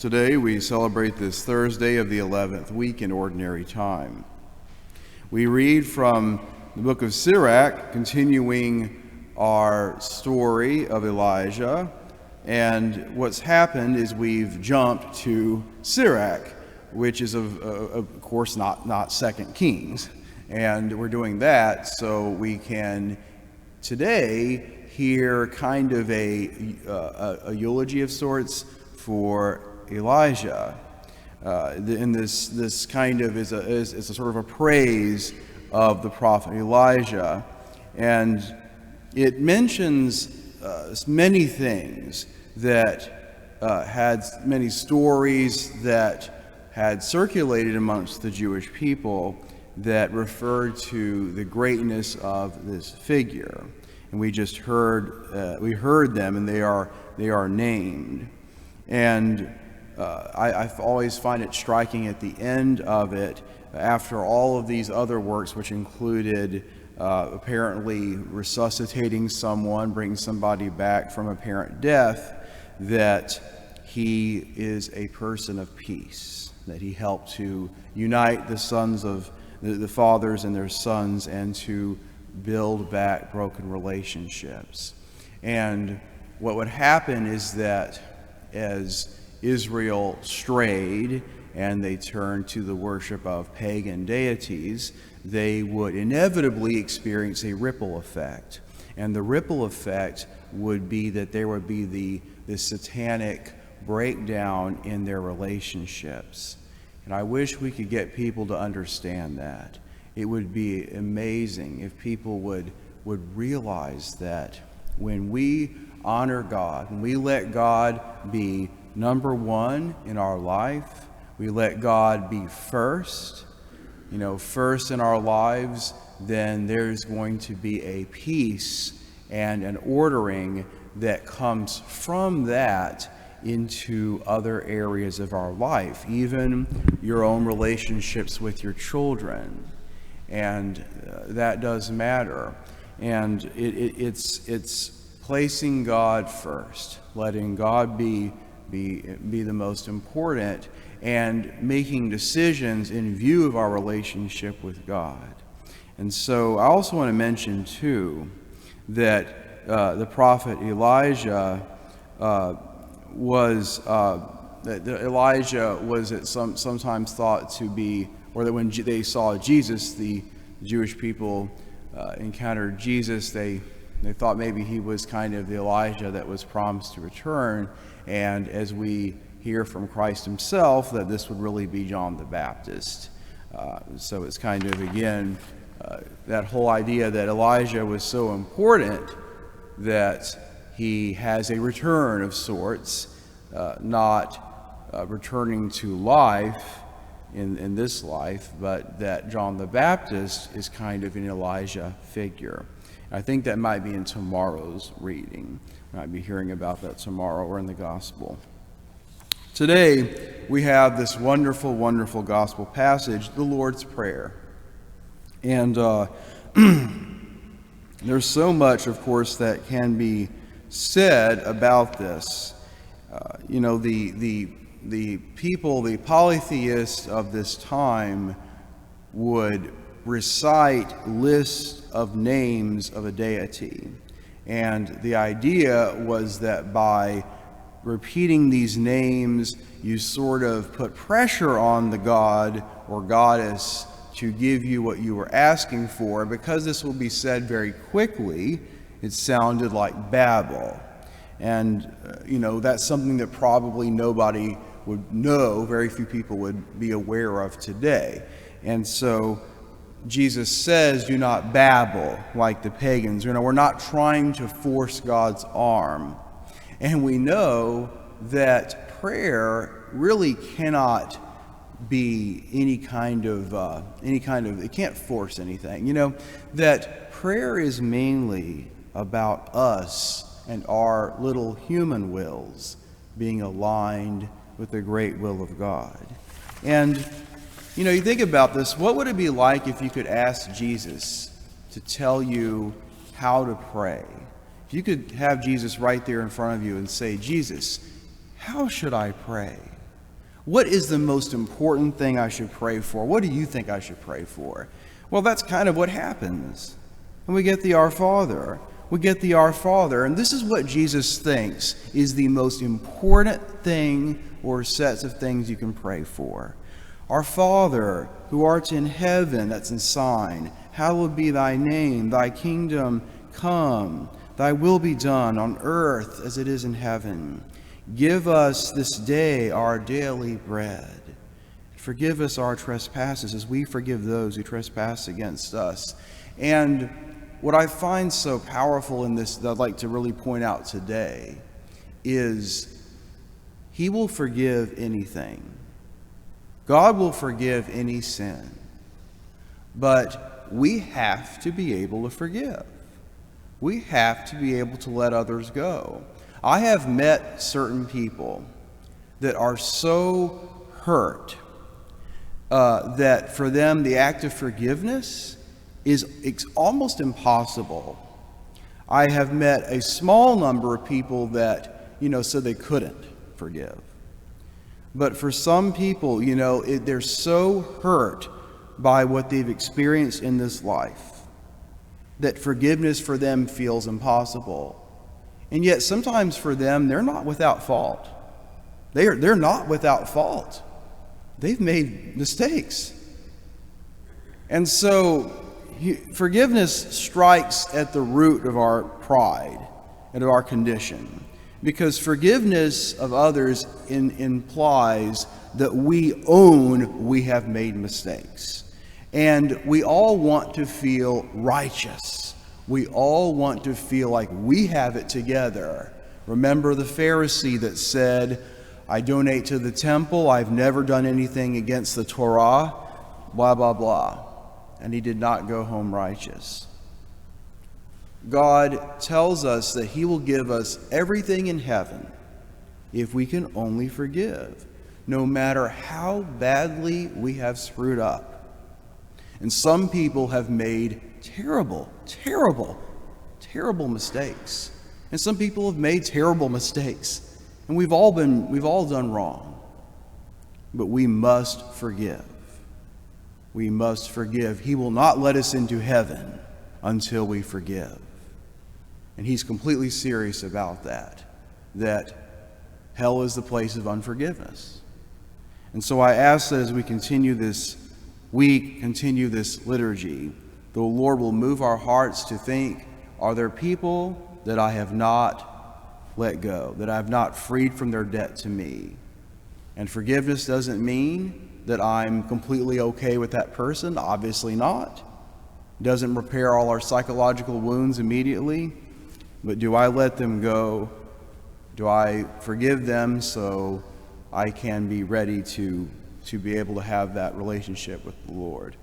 Today we celebrate this Thursday of the 11th week in Ordinary Time. We read from the book of Sirach, continuing our story of Elijah. And what's happened is we've jumped to Sirach, which is of course not 2 Kings. And we're doing that so we can today hear kind of a eulogy of sorts for Elijah. And this kind of is a sort of a praise of the prophet Elijah. And it mentions many things that had many stories that had circulated amongst the Jewish people that referred to the greatness of this figure. And we just heard them, and they are named. And I always find it striking at the end of it, after all of these other works, which included apparently resuscitating someone, bringing somebody back from apparent death, that he is a person of peace, that he helped to unite the sons of the fathers and their sons and to build back broken relationships. And what would happen is that as Israel strayed and they turned to the worship of pagan deities, they would inevitably experience a ripple effect. And the ripple effect would be that there would be the satanic breakdown in their relationships. And I wish we could get people to understand that. It would be amazing if people would realize that when we honor God, when we let God be number one in our life, we let God be first in our lives, then there's going to be a peace and an ordering that comes from that into other areas of our life, even your own relationships with your children. And that does matter. And it's placing God first, letting God be the most important, and making decisions in view of our relationship with God. And so I also want to mention too that the prophet Elijah was sometimes thought to be, or that when they saw Jesus, the Jewish people encountered Jesus, they thought maybe he was kind of the Elijah that was promised to return. And as we hear from Christ himself, that this would really be John the Baptist. So it's kind of, again, that whole idea that Elijah was so important that he has a return of sorts, not returning to life in this life, but that John the Baptist is kind of an Elijah figure. I think that might be in tomorrow's reading. We might be hearing about that tomorrow or in the gospel. Today, we have this wonderful, wonderful gospel passage, the Lord's Prayer. And there's so much, of course, that can be said about this. The people, the polytheists of this time would recite lists of names of a deity. And the idea was that by repeating these names, you sort of put pressure on the god or goddess to give you what you were asking for. Because this will be said very quickly, it sounded like babble. And, that's something that probably nobody would know, very few people would be aware of today. And so Jesus says, do not babble like the pagans. We're not trying to force God's arm. And we know that prayer really cannot be any kind of, it can't force anything. That prayer is mainly about us and our little human wills being aligned with the great will of God. And, you think about this, what would it be like if you could ask Jesus to tell you how to pray? If you could have Jesus right there in front of you and say, Jesus, how should I pray? What is the most important thing I should pray for? What do you think I should pray for? Well, that's kind of what happens. And we get the Our Father. We get the Our Father. And this is what Jesus thinks is the most important thing or sets of things you can pray for. Our Father, who art in heaven, that's in sign, hallowed be thy name, thy kingdom come, thy will be done on earth as it is in heaven. Give us this day our daily bread. Forgive us our trespasses as we forgive those who trespass against us. And what I find so powerful in this that I'd like to really point out today is he will forgive anything. God will forgive any sin. But we have to be able to forgive. We have to be able to let others go. I have met certain people that are so hurt that for them the act of forgiveness is almost impossible. I have met a small number of people that, said they couldn't forgive. But for some people, they're so hurt by what they've experienced in this life that forgiveness for them feels impossible. And yet sometimes for them, they're not without fault. They're not without fault. They've made mistakes. And so forgiveness strikes at the root of our pride and of our condition, because forgiveness of others implies that we own we have made mistakes. And we all want to feel righteous. We all want to feel like we have it together. Remember the Pharisee that said, I donate to the temple, I've never done anything against the Torah, blah, blah, blah. And he did not go home righteous. God tells us that he will give us everything in heaven if we can only forgive, no matter how badly we have screwed up. And some people have made terrible, terrible, terrible mistakes. And some people have made terrible mistakes. And we've all done wrong. But we must forgive. We must forgive. He will not let us into heaven until we forgive. And he's completely serious about that hell is the place of unforgiveness. And so I ask that as we continue this week, continue this liturgy, the Lord will move our hearts to think, are there people that I have not let go, that I have not freed from their debt to me? And forgiveness doesn't mean that I'm completely okay with that person. Obviously not. Doesn't repair all our psychological wounds immediately. But do I let them go? Do I forgive them so I can be ready to be able to have that relationship with the Lord?